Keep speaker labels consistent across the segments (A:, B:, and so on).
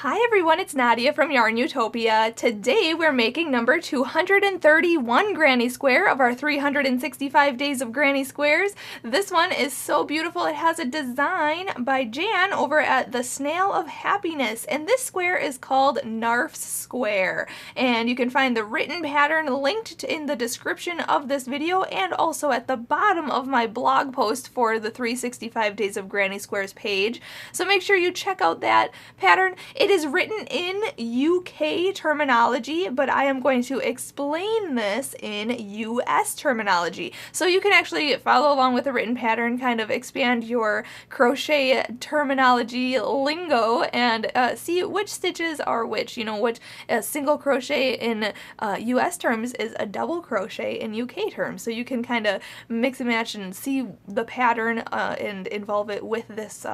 A: Hi everyone, it's Nadia from YARNutopia. Today we're making number 231 granny square of our 365 days of granny squares. This one is so beautiful. It has a design by Jan over at the Snail of Happiness, and this square is called Narf's Square. And you can find the written pattern linked in the description of this video and also at the bottom of my blog post for the 365 days of granny squares page. So make sure you check out that pattern. It is written in UK terminology, but I am going to explain this in US terminology. So you can actually follow along with the written pattern, kind of expand your crochet terminology lingo and see which stitches are which. You know, what a single crochet in US terms is a double crochet in UK terms. So you can kind of mix and match and see the pattern and involve it with this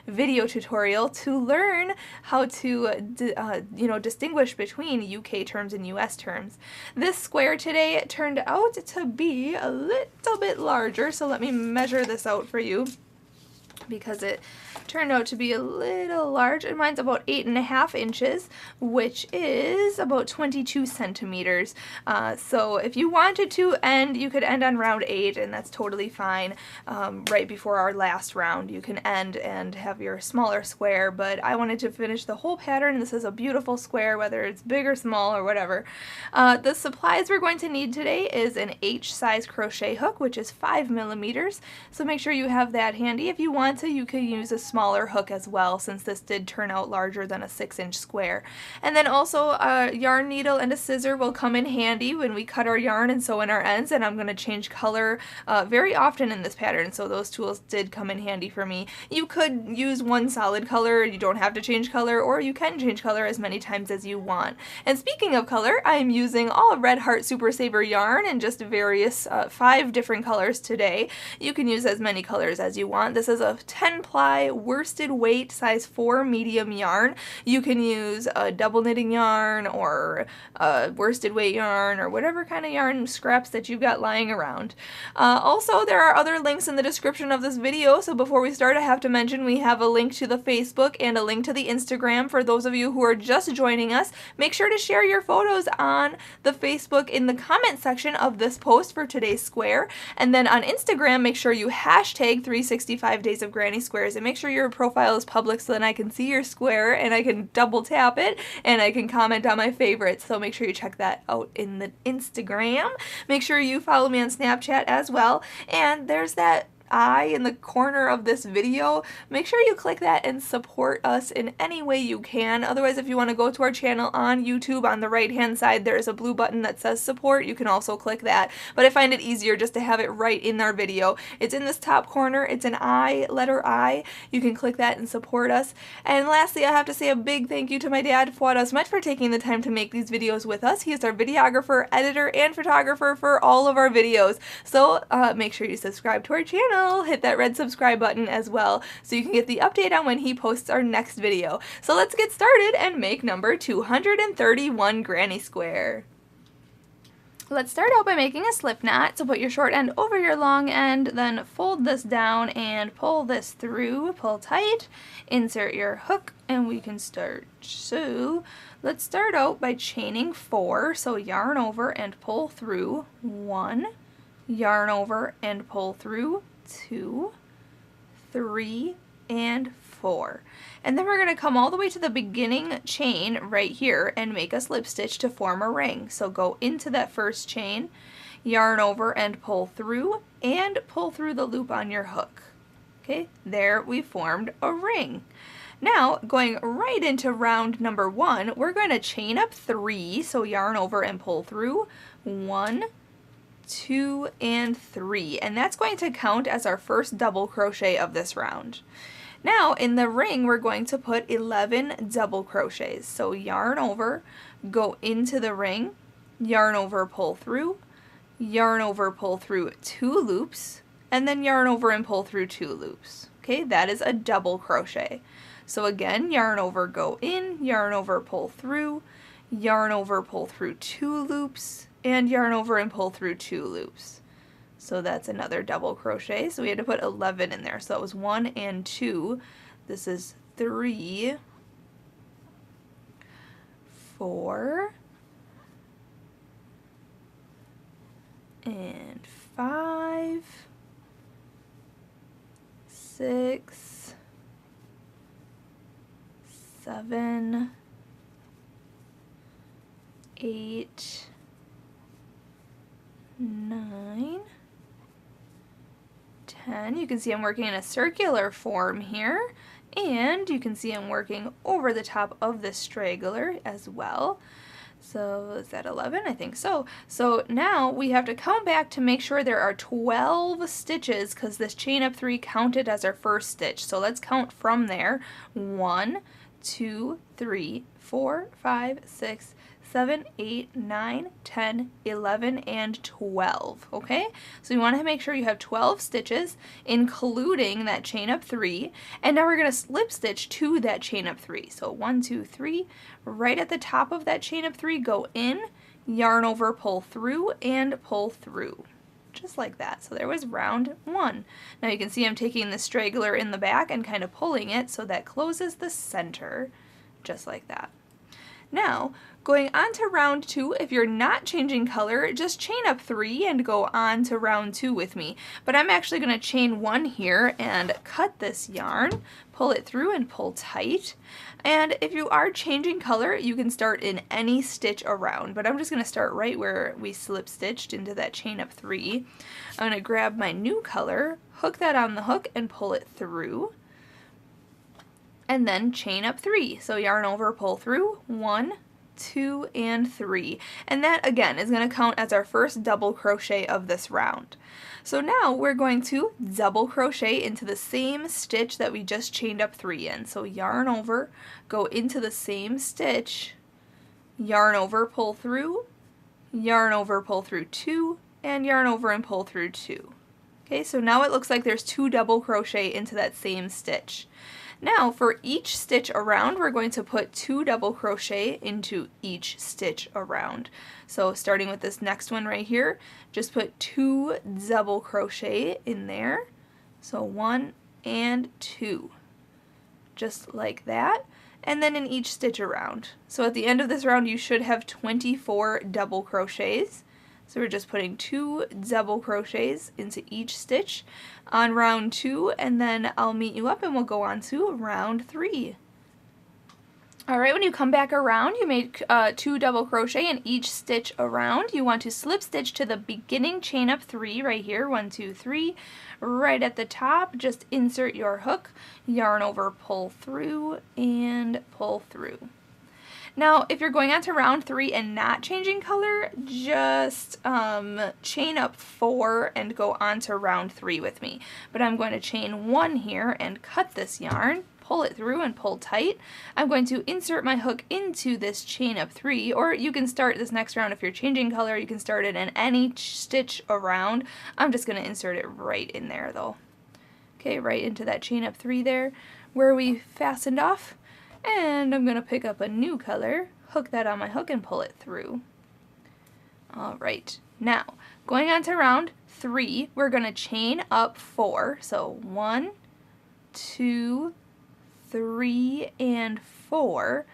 A: video tutorial to learn how to distinguish between UK terms and US terms. This square today turned out to be a little bit larger, so let me measure this out for you because it turned out to be a little large. And mine's about 8.5 inches, which is about 22 centimeters. So if you wanted to end, you could end on round 8, and that's totally fine. Right before our last round, you can end and have your smaller square, but I wanted to finish the whole pattern. This is a beautiful square, whether it's big or small or whatever. The supplies we're going to need today is an H size crochet hook, which is 5 millimeters. So make sure you have that handy. If you want to, you could use a smaller hook as well, since this did turn out larger than a 6-inch square. And then also a yarn needle and a scissor will come in handy when we cut our yarn and sew in our ends, and I'm going to change color very often in this pattern, so those tools did come in handy for me. You could use one solid color, you don't have to change color, or you can change color as many times as you want. And speaking of color, I am using all Red Heart Super Saver yarn in just various 5 different colors today. You can use as many colors as you want. This is a 10-ply worsted weight size 4 medium yarn. You can use a double knitting yarn or a worsted weight yarn or whatever kind of yarn scraps that you've got lying around. Also, there are other links in the description of this video, so before we start I have to mention we have a link to the Facebook and a link to the Instagram for those of you who are just joining us. Make sure to share your photos on the Facebook in the comment section of this post for today's square, and then on Instagram make sure you hashtag 365 days of granny squares and make sure your profile is public so then I can see your square and I can double tap it and I can comment on my favorites. So make sure you check that out in the Instagram. Make sure you follow me on Snapchat as well, and there's that eye in the corner of this video. Make sure you click that and support us in any way you can. Otherwise, if you want to go to our channel on YouTube, on the right hand side there is a blue button that says support. You can also click that, but I find it easier just to have it right in our video. It's in this top corner. It's an I, letter I. You can click that and support us. And lastly, I have to say a big thank you to my dad, Fuad, Azmat, for taking the time to make these videos with us. He is our videographer, editor, and photographer for all of our videos. So make sure you subscribe to our channel. Hit that red subscribe button as well so you can get the update on when he posts our next video. So let's get started and make number 231 granny square. Let's start out by making a slip knot. So put your short end over your long end, then fold this down and pull this through. Pull tight, insert your hook, and we can start. So let's start out by chaining 4. So yarn over and pull through 1, yarn over and pull through 2, 3, and 4. And then we're going to come all the way to the beginning chain right here and make a slip stitch to form a ring. So go into that first chain, yarn over and pull through the loop on your hook. Okay, there we formed a ring. Now, going right into round number 1, we're going to chain up 3, so yarn over and pull through 1, 2, and 3, and that's going to count as our first double crochet of this round. Now in the ring we're going to put 11 double crochets. So yarn over, go into the ring, yarn over, pull through, yarn over, pull through 2 loops, and then yarn over and pull through 2 loops. Okay, that is a double crochet. So again, yarn over, go in, yarn over, pull through, yarn over, pull through 2 loops, and yarn over and pull through 2 loops. So that's another double crochet. So we had to put 11 in there. So that was 1 and 2. This is 3, 4 and 5, 6, 7, 8, 9, 10. You can see I'm working in a circular form here, and you can see I'm working over the top of the straggler as well. So is that 11? I think so. So now we have to count back to make sure there are 12 stitches because this chain up 3 counted as our first stitch. So let's count from there. 1, 2, 3, 4, 5, 6, 7, 8, 9, 10, 11, and 12, okay? So you want to make sure you have 12 stitches, including that chain up 3, and now we're going to slip stitch to that chain up 3. So 1, 2, 3, right at the top of that chain up 3, go in, yarn over, pull through, and pull through. Just like that. So there was round 1. Now you can see I'm taking the straggler in the back and kind of pulling it so that closes the center, just like that. Now, going on to round 2, if you're not changing color, just chain up 3 and go on to round 2 with me. But I'm actually going to chain 1 here and cut this yarn, pull it through and pull tight. And if you are changing color, you can start in any stitch around, but I'm just going to start right where we slip stitched into that chain up 3. I'm going to grab my new color, hook that on the hook and pull it through. And then chain up 3. So yarn over, pull through, 1, 2, and 3. And that again is going to count as our first double crochet of this round. So now we're going to double crochet into the same stitch that we just chained up 3 in. So yarn over, go into the same stitch, yarn over, pull through, yarn over, pull through 2, and yarn over and pull through 2. Okay, so now it looks like there's 2 double crochet into that same stitch. Now for each stitch around, we're going to put 2 double crochet into each stitch around. So starting with this next one right here, just put 2 double crochet in there. So 1 and 2, just like that. And then in each stitch around. So at the end of this round, you should have 24 double crochets. So we're just putting 2 double crochets into each stitch on round 2, and then I'll meet you up and we'll go on to round 3. Alright, when you come back around, you make 2 double crochet in each stitch around. You want to slip stitch to the beginning chain up 3 right here, 1, 2, 3. Right at the top, just insert your hook, yarn over, pull through, and pull through. Now, if you're going on to round 3 and not changing color, just chain up 4 and go on to round 3 with me. But I'm going to chain 1 here and cut this yarn, pull it through and pull tight. I'm going to insert my hook into this chain up 3, or you can start this next round if you're changing color, you can start it in any stitch around. I'm just going to insert it right in there though. Okay, right into that chain up 3 there where we fastened off. And I'm going to pick up a new color, hook that on my hook and pull it through. Alright, now going on to round 3, we're going to chain up 4. So 1, 2, 3, and 4.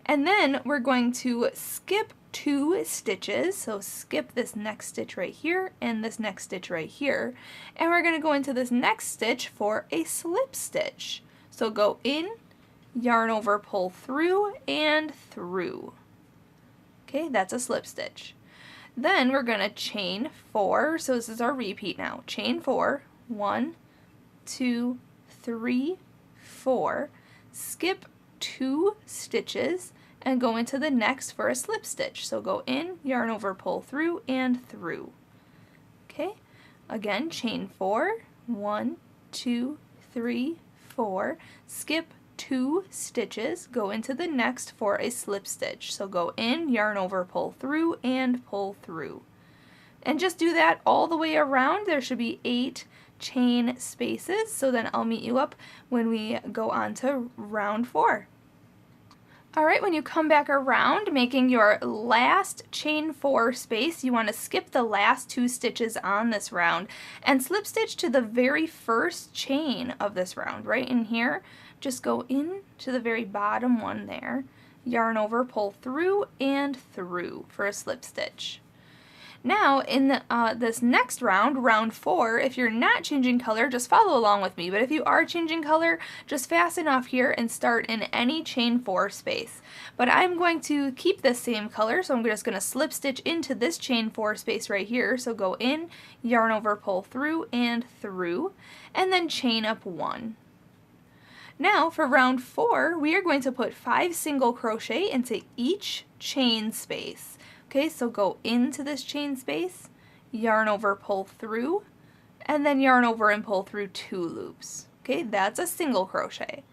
A: And then we're going to skip 2 stitches, so skip this next stitch right here and this next stitch right here. And we're going to go into this next stitch for a slip stitch. So go in, yarn over, pull through, and through. Okay, that's a slip stitch. Then we're going to chain 4, so this is our repeat now. Chain 4, 1, 2, 3, 4. Skip 2 stitches and go into the next for a slip stitch. So go in, yarn over, pull through, and through. Okay, again, chain 4, 1, 2, 3, 4. Skip 2 stitches, go into the next for a slip stitch. So go in, yarn over, pull through, and pull through. And just do that all the way around. There should be 8 chain spaces, so then I'll meet you up when we go on to round 4. Alright, when you come back around, making your last chain 4 space, you want to skip the last 2 stitches on this round and slip stitch to the very first chain of this round, right in here. Just go in to the very bottom one there yarn over, pull through, and through for a slip stitch. Now in this next round, round 4, if you're not changing color, just follow along with me, but if you are changing color, just fasten off here and start in any chain 4 space. But I'm going to keep this same color, so I'm just going to slip stitch into this chain 4 space right here. So go in, yarn over, pull through, and then chain up 1. Now for round 4, we are going to put 5 single crochet into each chain space. Okay, so go into this chain space, yarn over, pull through, and then yarn over and pull through 2 loops. Okay, that's a single crochet.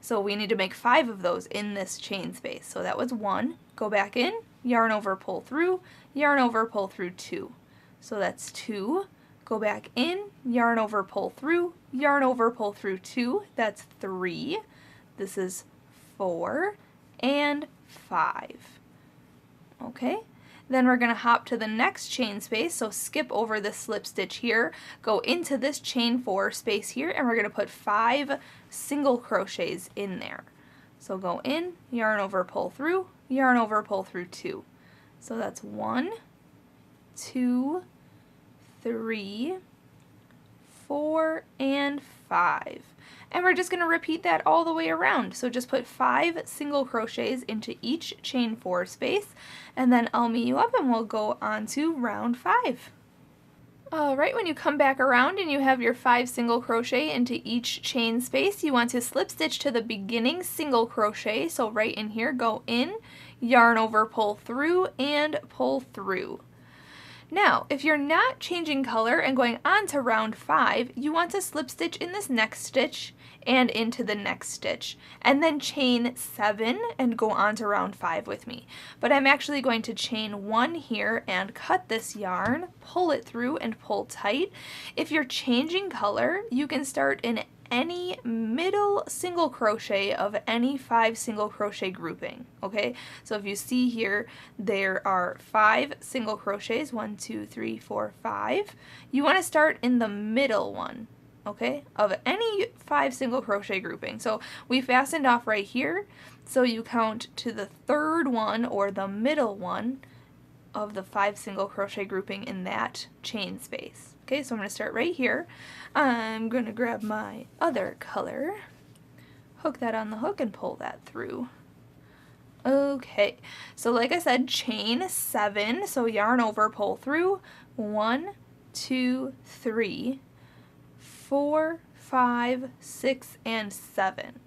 A: So we need to make 5 of those in this chain space. So that was 1. Go back in, yarn over, pull through, yarn over, pull through 2. So that's 2. Go back in, yarn over, pull through, yarn over, pull through 2. That's 3. This is 4 and 5. Okay. Then we're going to hop to the next chain space, so skip over this slip stitch here, go into this chain 4 space here, and we're going to put 5 single crochets in there. So go in, yarn over, pull through, yarn over, pull through 2. So that's 1, 2, 3, 4, and 5. And we're just going to repeat that all the way around. So just put 5 single crochets into each chain 4 space, and then I'll meet you up and we'll go on to round 5. Alright, when you come back around and you have your 5 single crochet into each chain space, you want to slip stitch to the beginning single crochet. So right in here, go in, yarn over, pull through, and pull through. Now, if you're not changing color and going on to round 5, you want to slip stitch in this next stitch and into the next stitch, and then chain 7 and go on to round 5 with me. But I'm actually going to chain 1 here and cut this yarn, pull it through, and pull tight. If you're changing color, you can start in any middle single crochet of any 5 single crochet grouping. Okay, so if you see here there are 5 single crochets, 1, 2, 3, 4, 5. You want to start in the middle one, okay, of any 5 single crochet grouping. So we fastened off right here, so you count to the 3rd one or the middle one of the 5 single crochet grouping in that chain space. Okay, so I'm going to start right here. I'm going to grab my other color, hook that on the hook, and pull that through. Okay, so like I said, chain 7, so yarn over, pull through, 1, 2, 3, 4, 5, 6, and 7.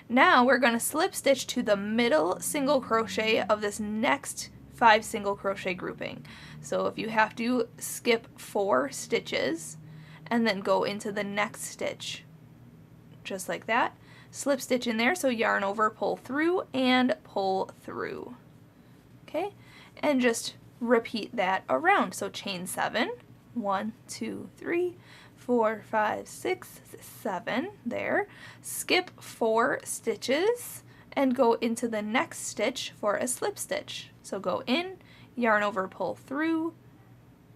A: Now we're going to slip stitch to the middle single crochet of this next 5 single crochet grouping. So if you have to, skip 4 stitches and then go into the next stitch, just like that. Slip stitch in there, so yarn over, pull through, and pull through. Okay, and just repeat that around. So chain 7, 1, 2, 3, 4, 5, 6, 7, there. Skip 4 stitches and go into the next stitch for a slip stitch. So go in, yarn over, pull through,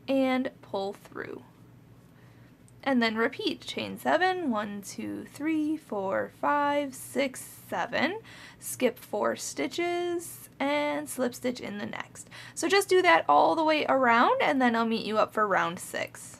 A: and pull through. And then repeat, chain 7, 1, 2, 3, 4, 5, 6, 7, skip 4 stitches, and slip stitch in the next. So just do that all the way around, and then I'll meet you up for round 6.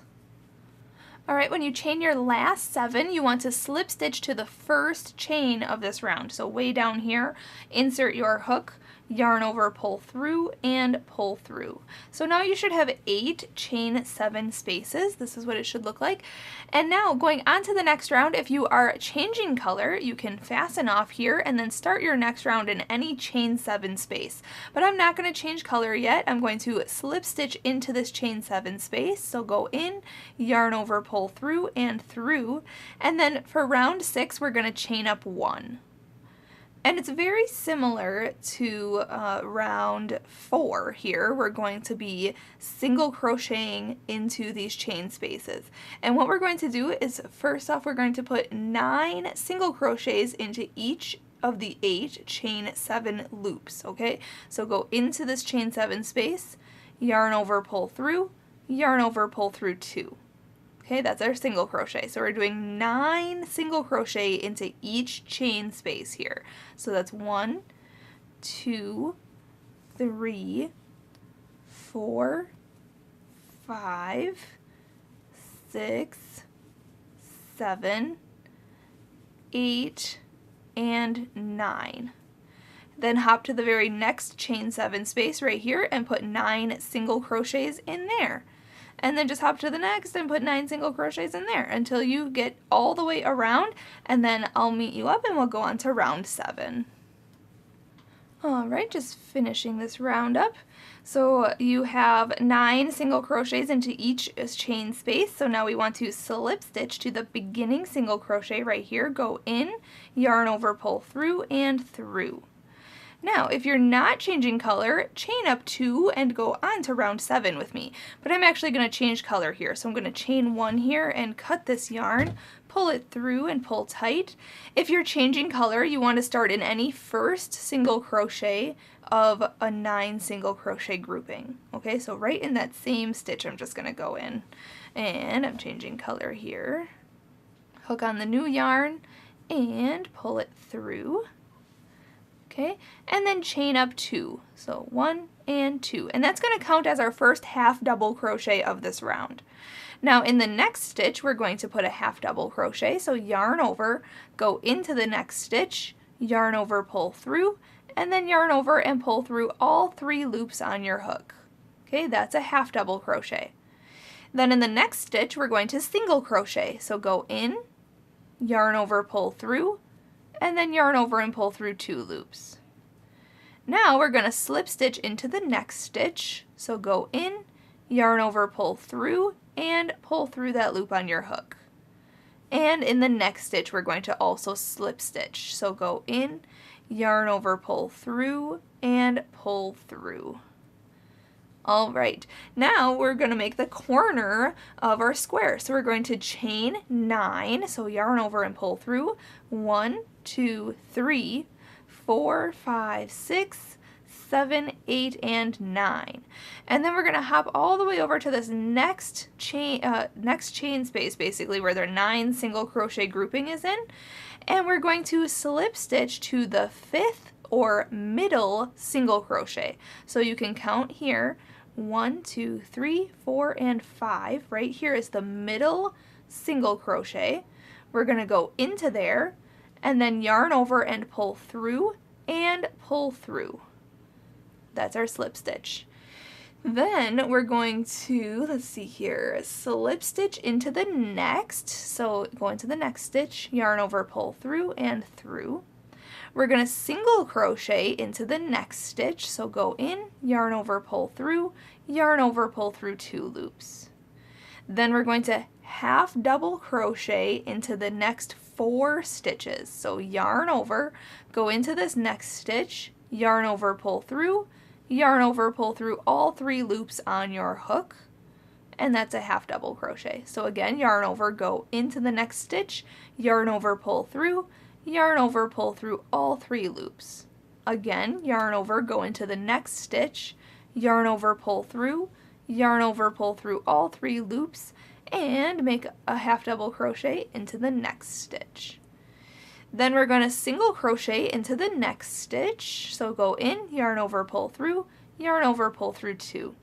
A: Alright, when you chain your last 7, you want to slip stitch to the first chain of this round. So way down here, insert your hook, yarn over, pull through, and pull through. So now you should have 8 chain 7 spaces. This is what it should look like. And now going on to the next round, if you are changing color, you can fasten off here and then start your next round in any chain 7 space. But I'm not going to change color yet. I'm going to slip stitch into this chain 7 space. So go in, yarn over, pull through, and then for round 6, we're going to chain up 1. And it's very similar to round 4 here. We're going to be single crocheting into these chain spaces. And what we're going to do is, first off, we're going to put 9 single crochets into each of the 8 chain 7 loops, okay? So go into this chain 7 space, yarn over, pull through, yarn over, pull through 2. Okay, that's our single crochet. So we're doing 9 single crochet into each chain space here. So that's 1, 2, 3, 4, 5, 6, 7, 8, and 9. Then hop to the very next chain 7 space right here and put 9 single crochets in there. And then just hop to the next and put 9 single crochets in there until you get all the way around, and then I'll meet you up and we'll go on to round 7. Alright, just finishing this round up. So you have 9 single crochets into each chain space. So now we want to slip stitch to the beginning single crochet right here. Go in, yarn over, pull through, and through. Now, if you're not changing color, chain up 2 and go on to round 7 with me. But I'm actually going to change color here. So I'm going to chain 1 here and cut this yarn, pull it through and pull tight. If you're changing color, you want to start in any first single crochet of a 9 single crochet grouping. Okay, so right in that same stitch I'm just going to go in. And I'm changing color here. Hook on the new yarn and pull it through. Okay, and then chain up 2. So 1 and 2. And that's going to count as our first half double crochet of this round. Now in the next stitch, we're going to put a half double crochet. So yarn over, go into the next stitch, yarn over, pull through, and then yarn over and pull through all 3 loops on your hook. Okay, that's a half double crochet. Then in the next stitch, we're going to single crochet. So go in, yarn over, pull through, and then yarn over and pull through 2 loops. Now we're going to slip stitch into the next stitch. So go in, yarn over, pull through, and pull through that loop on your hook. And in the next stitch we're going to also slip stitch. So go in, yarn over, pull through, and pull through. Alright, now we're going to make the corner of our square. So we're going to chain 9, so yarn over and pull through, 1, 2, 3, 4, 5, 6, 7, 8, and 9. And then we're going to hop all the way over to this next chain space, basically, where their 9 single crochet grouping is in. And we're going to slip stitch to the 5th or middle single crochet. So you can count here, 1, 2, 3, 4, and 5. Right here is the middle single crochet. We're going to go into there and then yarn over and pull through and pull through. That's our slip stitch. Then we're going to, let's see here, slip stitch into the next. So go into the next stitch, yarn over, pull through, and through. We're going to single crochet into the next stitch. So go in, yarn over, pull through, yarn over, pull through 2 loops. Then we're going to half double crochet into the next 4 stitches. So yarn over, go into this next stitch, yarn over, pull through, yarn over, pull through all 3 loops on your hook, and that's a half double crochet. So again, yarn over, go into the next stitch, yarn over, pull through, yarn over, pull through all 3 loops. Again, yarn over, go into the next stitch, yarn over, pull through, yarn over, pull through all 3 loops, and make a half double crochet into the next stitch. Then we're going to single crochet into the next stitch. So go in, yarn over, pull through, yarn over, pull through 2.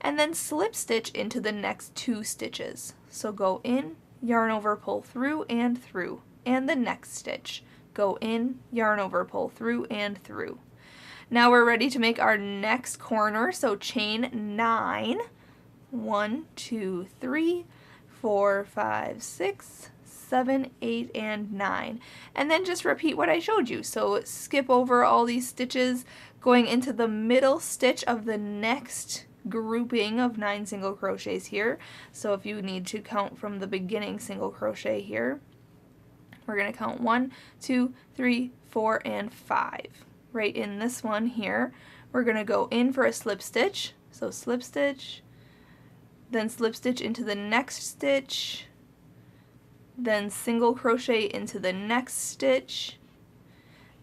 A: And then slip stitch into the next 2 stitches. So go in, yarn over, pull through, and the next stitch. Go in, yarn over, pull through, and through. Now we're ready to make our next corner. So chain 9, 1, 2, 3, 4, 5, 6, 7, 8, and 9. And then just repeat what I showed you. So skip over all these stitches, going into the middle stitch of the next grouping of 9 single crochets here. So if you need to count from the beginning single crochet here, we're going to count 1, 2, 3, 4, and 5. Right in this one here, we're going to go in for a slip stitch. So slip stitch, then slip stitch into the next stitch, then single crochet into the next stitch,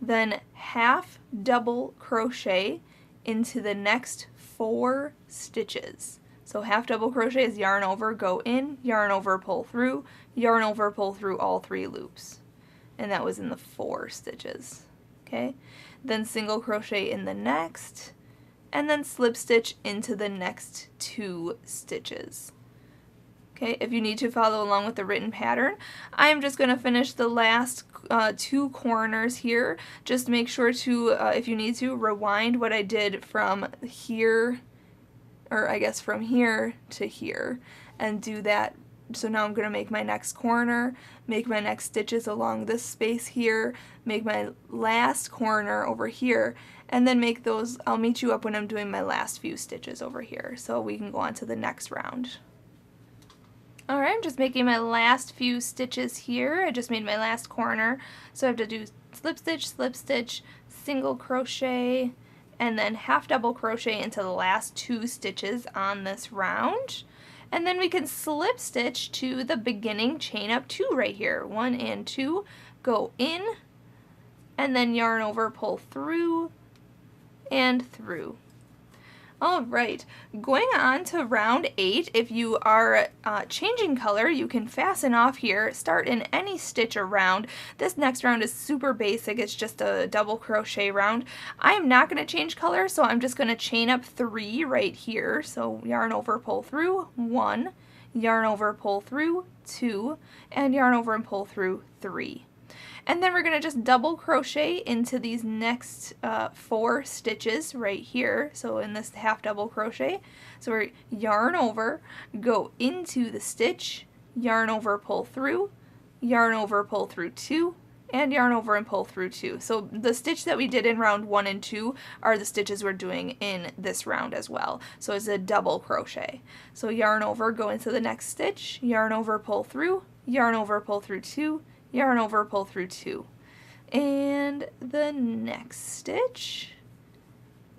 A: then half double crochet into the next 4 stitches. So half double crochet is yarn over, go in, yarn over, pull through, yarn over, pull through all 3 loops. And that was in the 4 stitches. okay? Then single crochet in the next, and then slip stitch into the next 2 stitches. Okay, if you need to follow along with the written pattern, I'm just going to finish the last 2 corners here. Just make sure to, if you need to, rewind what I did from here, or I guess from here to here, and do that. So now I'm going to make my next corner, make my next stitches along this space here, make my last corner over here, and then make those. I'll meet you up when I'm doing my last few stitches over here, so we can go on to the next round. Alright, I'm just making my last few stitches here. I just made my last corner, so I have to do slip stitch, single crochet, and then half double crochet into the last 2 stitches on this round. And then we can slip stitch to the beginning chain up 2 right here. 1 and 2, go in, and then yarn over, pull through, and through. Alright, going on to round 8, if you are changing color, you can fasten off here, start in any stitch around. This next round is super basic, it's just a double crochet round. I am not going to change color, so I'm just going to chain up 3 right here. So yarn over, pull through, 1, yarn over, pull through, 2, and yarn over and pull through, 3. And then we're going to just double crochet into these next 4 stitches right here, so in this half double crochet. So we're yarn over, go into the stitch, yarn over, pull through, yarn over, pull through 2, and yarn over and pull through 2. So the stitch that we did in round 1 and 2 are the stitches we're doing in this round as well. So it's a double crochet. So yarn over, go into the next stitch, yarn over, pull through, yarn over, pull through 2, yarn over, pull through 2. And the next stitch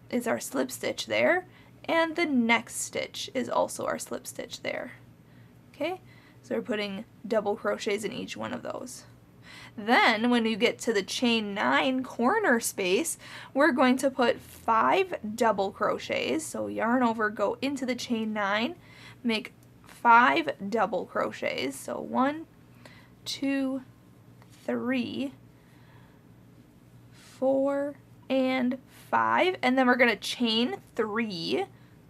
A: is our slip stitch there, and the next stitch is also our slip stitch there. Okay, so we're putting double crochets in each one of those. Then when you get to the chain 9 corner space, we're going to put 5 double crochets. So yarn over, go into the chain 9, make 5 double crochets. So 1, 2, 3, 4, and 5, and then we're going to chain 3,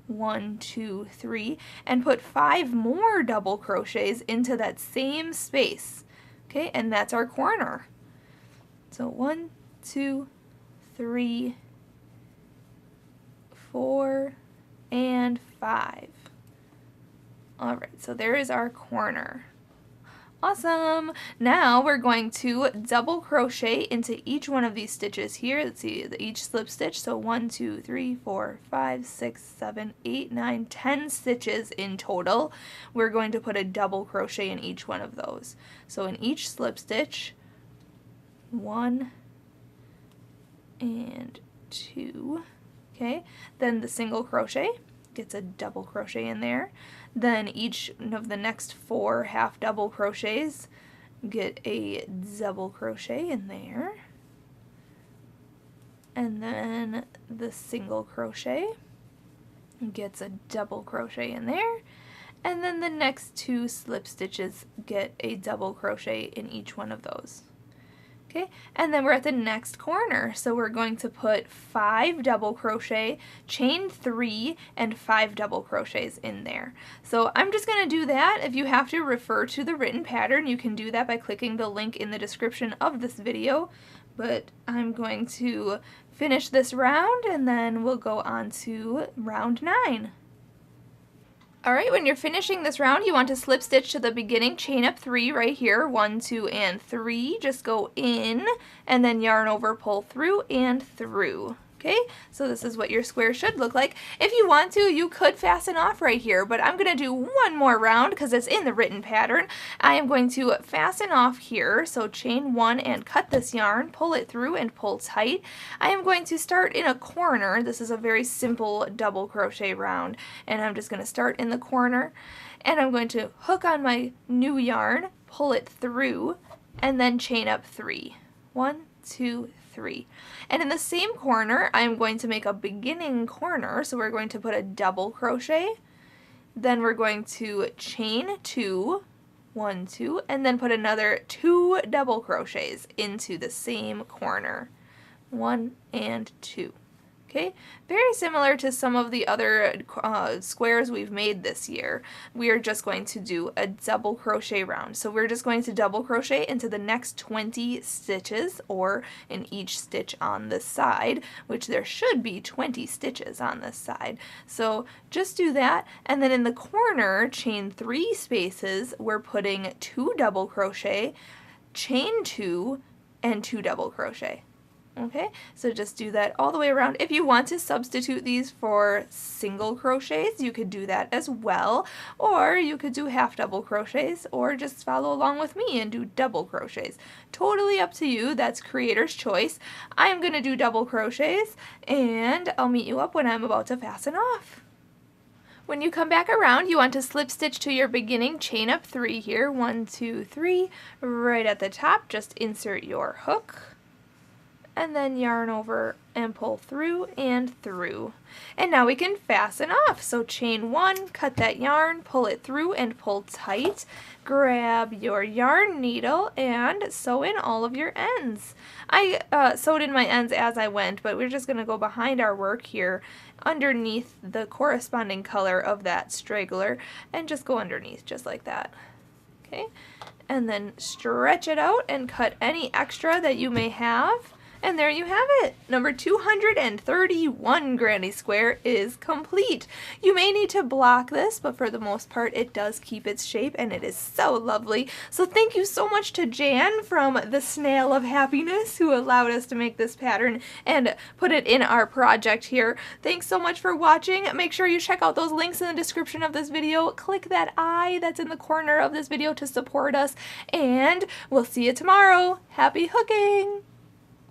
A: 1, 2, 3, and put 5 more double crochets into that same space. Okay, and that's our corner. So 1, 2, 3, 4, and 5. Alright, so there is our corner. Awesome! Now we're going to double crochet into each one of these stitches here. Let's see, each slip stitch. So 1, 2, 3, 4, 5, 6, 7, 8, 9, 10 stitches in total. We're going to put a double crochet in each one of those. So in each slip stitch, 1 and 2. Okay, then the single crochet gets a double crochet in there. Then each of the next 4 half double crochets get a double crochet in there. And then the single crochet gets a double crochet in there. And then the next 2 slip stitches get a double crochet in each one of those. Okay, and then we're at the next corner, so we're going to put 5 double crochet, chain 3, and 5 double crochets in there. So I'm just going to do that. If you have to refer to the written pattern, you can do that by clicking the link in the description of this video, but I'm going to finish this round and then we'll go on to round 9. Alright, when you're finishing this round, you want to slip stitch to the beginning, chain up 3 right here, 1, 2, and 3. Just go in, and then yarn over, pull through, and through. Okay, so this is what your square should look like. If you want to, you could fasten off right here, but I'm going to do one more round because it's in the written pattern. I am going to fasten off here, so chain 1 and cut this yarn, pull it through and pull tight. I am going to start in a corner. This is a very simple double crochet round, and I'm just going to start in the corner, and I'm going to hook on my new yarn, pull it through, and then chain up 3. 1, 2, 3. And in the same corner, I'm going to make a beginning corner, so we're going to put a double crochet, then we're going to chain 2, 1, 2, and then put another 2 double crochets into the same corner. 1 and 2. Okay, very similar to some of the other squares we've made this year. We are just going to do a double crochet round. So we're just going to double crochet into the next 20 stitches, or in each stitch on this side, which there should be 20 stitches on this side. So just do that, and then in the corner, chain 3 spaces, we're putting 2 double crochet, chain 2, and 2 double crochet. Okay, so just do that all the way around. If you want to substitute these for single crochets, you could do that as well, or you could do half double crochets, or just follow along with me and do double crochets. Totally up to you. That's creator's choice. I'm going to do double crochets, and I'll meet you up when I'm about to fasten off. When you come back around, you want to slip stitch to your beginning, chain up 3 here, 1, 2, 3, right at the top. Just insert your hook, and then yarn over and pull through and through. And now we can fasten off. So chain 1, cut that yarn, pull it through and pull tight. Grab your yarn needle and sew in all of your ends. I sewed in my ends as I went, but we're just going to go behind our work here underneath the corresponding color of that straggler and just go underneath just like that. Okay, and then stretch it out and cut any extra that you may have. And there you have it. Number 231 granny square is complete. You may need to block this, but for the most part it does keep its shape and it is so lovely. So thank you so much to Jan from the Snail of Happiness who allowed us to make this pattern and put it in our project here. Thanks so much for watching. Make sure you check out those links in the description of this video. Click that I that's in the corner of this video to support us, and we'll see you tomorrow. Happy hooking!